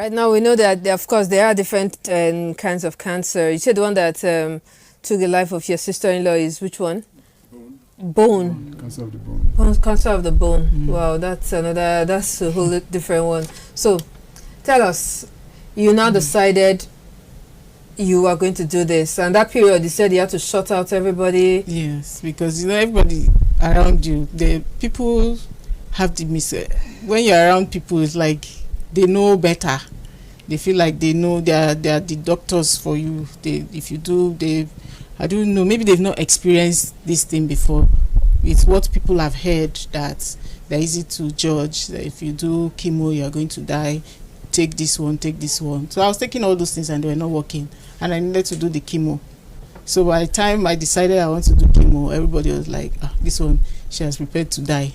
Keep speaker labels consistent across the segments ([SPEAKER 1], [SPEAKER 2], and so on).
[SPEAKER 1] right now we know that, of course, there are different kinds of cancer. You said the one that took the life of your sister-in-law is which one? Bone.
[SPEAKER 2] Cancer of the bone.
[SPEAKER 1] Cancer of the bone. Wow, that's a whole different one. So, tell us, you now decided you are going to do this, and that period you said you had to shut out everybody.
[SPEAKER 3] Yes, because everybody around you, the people have the when you're around people, it's like they know better. They feel like they know they are the doctors for you. I don't know, maybe they've not experienced this thing before. It's what people have heard that they're easy to judge. That if you do chemo, you're going to die. Take this one, take this one. So I was taking all those things and they were not working. And I needed to do the chemo. So by the time I decided I want to do chemo, everybody was like, this one, she has prepared to die.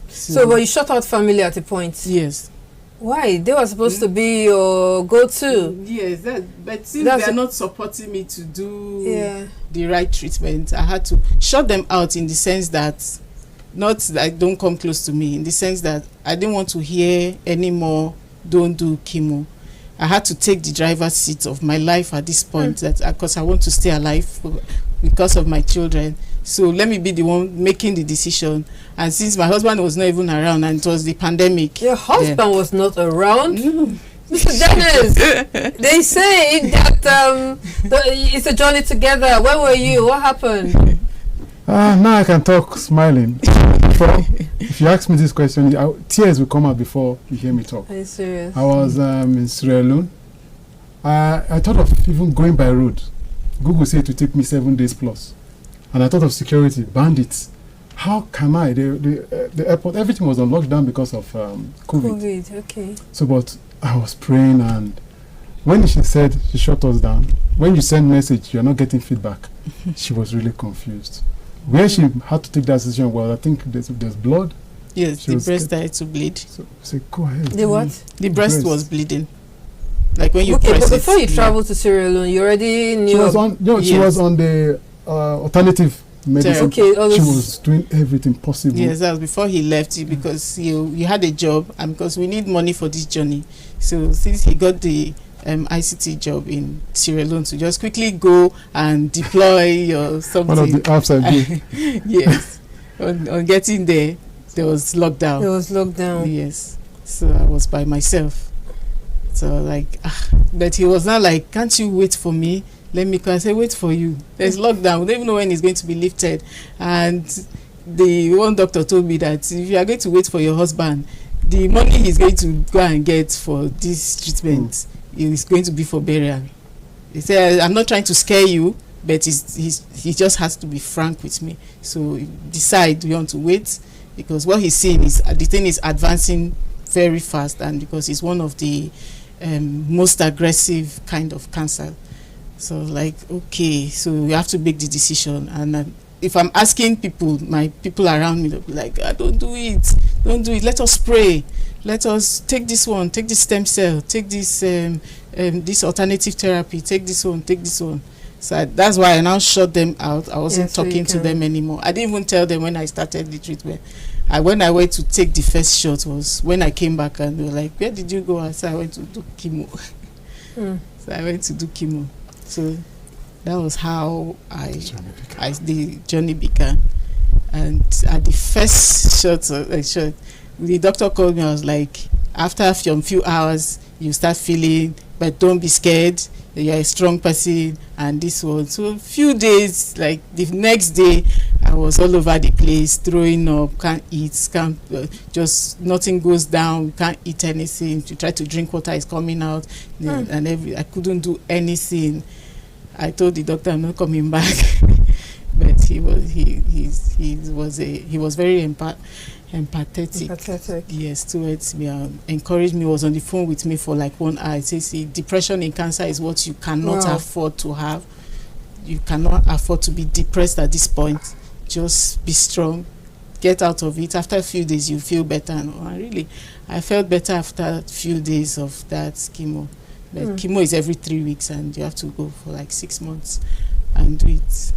[SPEAKER 1] So but you shut out family at a point?
[SPEAKER 3] Yes.
[SPEAKER 1] Why? They were supposed to be your go-to.
[SPEAKER 3] Yes, but since they are not supporting me to do the right treatment, I had to shut them out in the sense that, not that don't come close to me, in the sense that I didn't want to hear anymore, don't do chemo. I had to take the driver's seat of my life at this point, that because I want to stay alive because of my children. So let me be the one making the decision. And since my husband was not even around and it was the pandemic.
[SPEAKER 1] Your husband was not around?
[SPEAKER 3] No.
[SPEAKER 1] Mr. Dennis, they say that it's a journey together. Where were you? What happened?
[SPEAKER 2] Now I can talk smiling. If you ask me this question, tears will come out before you hear me talk.
[SPEAKER 1] Are you serious?
[SPEAKER 2] I was in Sierra Leone. I thought of even going by road. Google said it would take me 7 days plus. And I thought of security, bandits. How can I? The airport, everything was on lockdown because of COVID.
[SPEAKER 1] Okay.
[SPEAKER 2] So, but I was praying, and when she said she shut us down, when you send message, you're not getting feedback, she was really confused. Where she had to take that decision, well, I think there's blood.
[SPEAKER 3] Yes, the breast started to bleed.
[SPEAKER 2] So I said, go ahead.
[SPEAKER 1] The what?
[SPEAKER 3] The breast was bleeding. Like when you
[SPEAKER 1] press
[SPEAKER 3] but
[SPEAKER 1] it. Before you traveled to Sierra Leone, you already knew.
[SPEAKER 2] She was on the alternative medicine.
[SPEAKER 1] Okay,
[SPEAKER 2] she was doing everything possible.
[SPEAKER 3] Yes, that was before he left you, because you had a job, and because we need money for this journey. So since he got the ICT job in Sierra Leone, to just quickly go and deploy or something.
[SPEAKER 2] One of the apps I do.
[SPEAKER 3] Yes. on getting there was lockdown.
[SPEAKER 1] There was lockdown.
[SPEAKER 3] Yes. So I was by myself. So like, but he was not like, can't you wait for me? Let me come. I said, wait for you. There's lockdown. We don't even know when it's going to be lifted. And the one doctor told me that if you are going to wait for your husband, the money he's going to go and get for this treatment is going to be for burial. He said, I'm not trying to scare you, but he just has to be frank with me. So decide, you want to wait, because what he's seeing is the thing is advancing very fast, and because it's one of the most aggressive kind of cancer. So like, okay, so we have to make the decision. And if I'm asking people, my people around me, they'll be like, don't do it, let us pray, let us take this one, take this stem cell, take this this alternative therapy, take this one. So that's why I now shut them out. I wasn't talking to them anymore. I didn't even tell them when I started the treatment. When I went to take the first shot was when I came back, and they were like, where did you go? I said, I went to do chemo. So I went to do chemo. So that was how the journey began. And at the first shot, the doctor called me. I was like, after a few hours, you start feeling, but don't be scared. You're a strong person. And this one. So a few days, like the next day, I was all over the place, throwing up, can't eat, just nothing goes down, can't eat anything. You try to drink water, is coming out, and I couldn't do anything. I told the doctor I'm not coming back, but he was very empathetic. Yes, towards me, encouraged me. He was on the phone with me for like 1 hour. He says, see, depression in cancer is what you cannot afford to have. You cannot afford to be depressed at this point. Just be strong, get out of it. After a few days, you feel better. And I felt better after a few days of that chemo. But chemo is every 3 weeks, and you have to go for like 6 months and do it.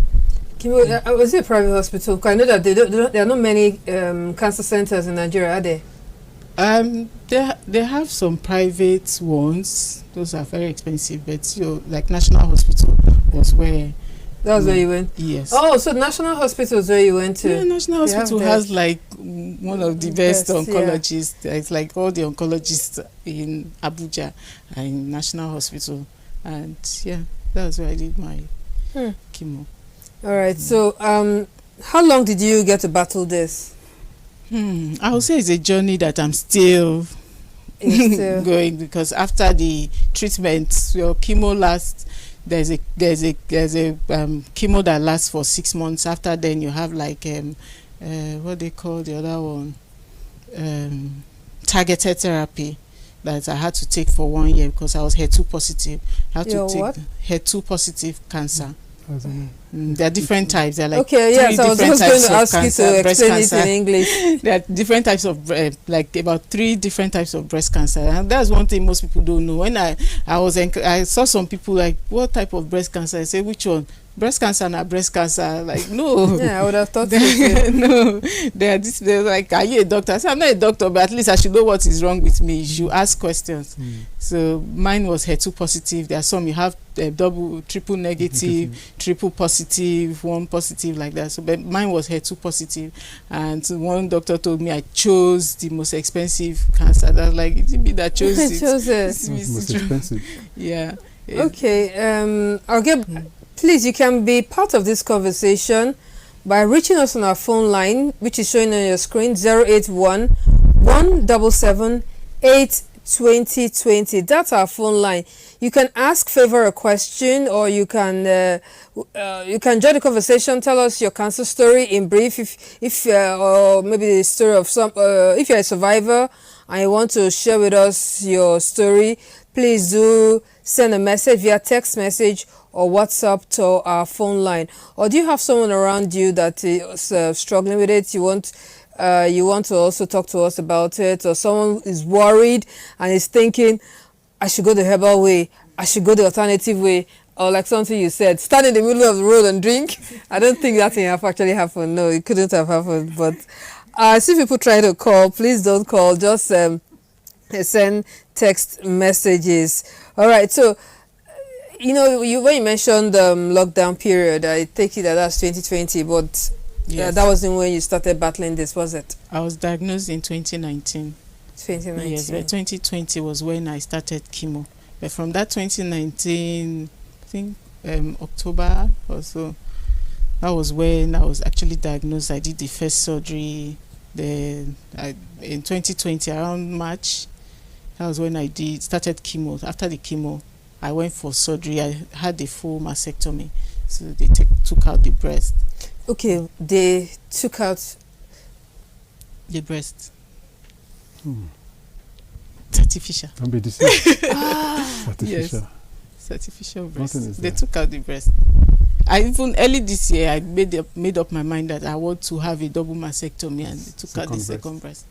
[SPEAKER 1] Chemo, was it a private hospital? Because I know that there are not many cancer centers in Nigeria, are there?
[SPEAKER 3] They have some private ones. Those are very expensive, but like National Hospital was where.
[SPEAKER 1] That was where you went?
[SPEAKER 3] Yes.
[SPEAKER 1] Oh, so National Hospital is where you went to?
[SPEAKER 3] Yeah, National Hospital has like one of the best oncologists. Yeah. It's like all the oncologists in Abuja are in National Hospital. And yeah, that's where I did my chemo.
[SPEAKER 1] All right. So how long did you get to battle this?
[SPEAKER 3] I would say it's a journey that I'm still going, because after the treatment, your chemo lasts. There's a chemo that lasts for 6 months. After then, you have like what they call the other one, targeted therapy that I had to take for 1 year because I was HER2 positive. I had to take HER2 positive cancer. There are different types. There are like
[SPEAKER 1] okay, yes, I was just going to ask you to explain it in English.
[SPEAKER 3] There are different types of like about 3 different types of breast cancer, and that's one thing most people don't know. When I saw some people like, what type of breast cancer? I say, which one? Breast cancer na breast cancer. Like, no.
[SPEAKER 1] Yeah, I would have thought
[SPEAKER 3] no. They're like, are you a doctor? I said, I'm not a doctor, but at least I should know what is wrong with me. You should ask questions. So mine was HER2 positive. There are some you have double, triple negative, triple positive, 1 positive, like that. So but mine was HER2 positive. And one doctor told me I chose the most expensive cancer. That's like, it's me that chose it.
[SPEAKER 1] Chose it.
[SPEAKER 2] Most expensive.
[SPEAKER 3] Yeah.
[SPEAKER 1] Okay. I'll get... Please, you can be part of this conversation by reaching us on our phone line, which is showing on your screen, 081 177 82020. That's our phone line. You can ask favor a question, or you can join the conversation. Tell us your cancer story in brief, if or maybe the story of some. If you're a survivor and you want to share with us your story, please do send a message via text message or WhatsApp to our phone line. Or do you have someone around you that is struggling with it? You want to also talk to us about it, or someone is worried and is thinking, I should go the herbal way, I should go the alternative way, or like something you said, stand in the middle of the road and drink. I don't think that thing have actually happened. No, it couldn't have happened. But I see people try to call. Please don't call. Just send text messages. All right. So, when you mentioned lockdown period, I take it that's 2020, but
[SPEAKER 3] yes.
[SPEAKER 1] That wasn't when you started battling this, was it?
[SPEAKER 3] I was diagnosed in 2019.
[SPEAKER 1] 2019.
[SPEAKER 3] Yes, but 2020 was when I started chemo. But from that 2019, I think October or so, that was when I was actually diagnosed. I did the first surgery. In 2020, around March, that was when I started chemo. After the chemo, I went for surgery. I had a full mastectomy, so they took out the breast.
[SPEAKER 1] Okay, they took out
[SPEAKER 3] the breast. It's artificial.
[SPEAKER 2] Don't be deceived.
[SPEAKER 3] Artificial. Yes, it's artificial breast. They took out the breast. Early this year, I made up my mind that I want to have a double mastectomy, and they took out the second breast.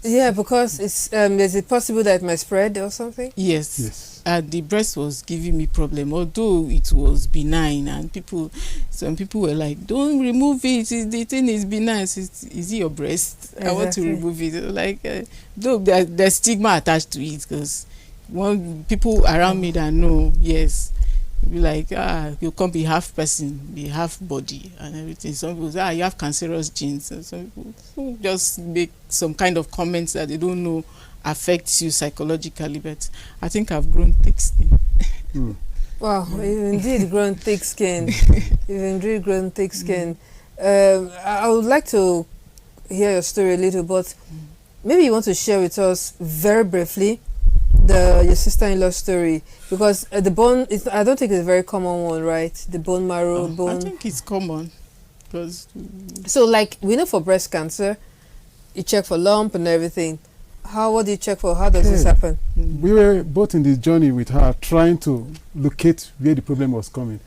[SPEAKER 1] Yeah, because it's is it possible that it might spread or something?
[SPEAKER 3] Yes. The breast was giving me problem, although it was benign, and some people were like, don't remove it, the thing is benign. Is it your breast? Exactly. I want to remove it. Like, though there's stigma attached to it, because people around me that know, yes, be like, you can't be half person, be half body and everything. Some people say, you have cancerous genes. And some people just make some kind of comments that they don't know affects you psychologically. But I think I've grown thick skin.
[SPEAKER 1] Wow, you've indeed grown thick skin. You've indeed grown thick skin. I would like to hear your story a little, but maybe you want to share with us very briefly your sister-in-law story, because the bone I don't think it's a very common one, right? The bone marrow bone.
[SPEAKER 3] I think it's common, because
[SPEAKER 1] so like we know for breast cancer, you check for lump and everything. What do you check for? How does this happen?
[SPEAKER 2] We were both in this journey with her, trying to locate where the problem was coming.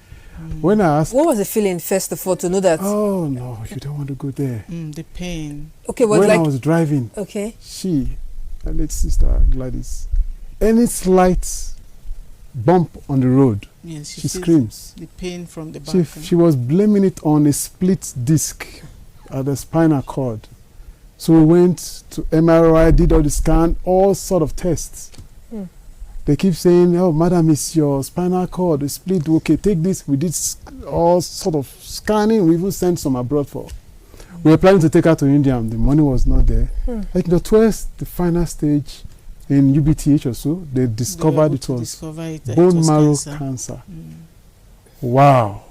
[SPEAKER 2] When I asked,
[SPEAKER 1] what was the feeling first of all to know that?
[SPEAKER 2] Oh no, you don't want to go there.
[SPEAKER 3] The pain.
[SPEAKER 1] Okay,
[SPEAKER 2] when I was driving,
[SPEAKER 1] okay,
[SPEAKER 2] my late sister Gladys, any slight bump on the road,
[SPEAKER 3] yes,
[SPEAKER 2] she screams.
[SPEAKER 3] The pain from the back.
[SPEAKER 2] She was blaming it on a split disc at the spinal cord. So we went to MRI, did all the scan, all sort of tests. They keep saying, oh, madam, it's your spinal cord, it's split, okay, take this. We did all sort of scanning, we even sent some abroad for. We were planning to take her to India, and the money was not there. Like towards the final stage in UBTH or so, they discovered it was bone marrow cancer. Wow.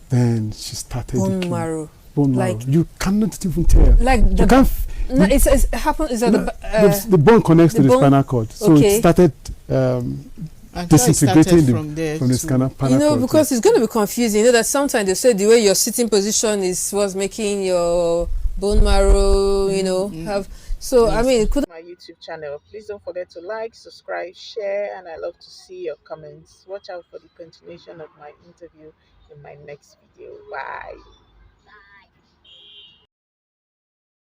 [SPEAKER 2] Then she started
[SPEAKER 1] bone marrow.
[SPEAKER 2] Bone marrow. You cannot even tell.
[SPEAKER 1] Like
[SPEAKER 2] you can't.
[SPEAKER 1] No, it's happened. Is that
[SPEAKER 2] the bone connects to the spinal cord, so it started disintegrating from the spinal cord.
[SPEAKER 1] You know, because it's going to be confusing. You know that sometimes they say the way your sitting position is what's making your bone marrow. You know, have. So I mean, it could.
[SPEAKER 3] My YouTube channel. Please don't forget to like, subscribe, share, and I love to see your comments. Watch out for the continuation of my interview in my next video. Bye.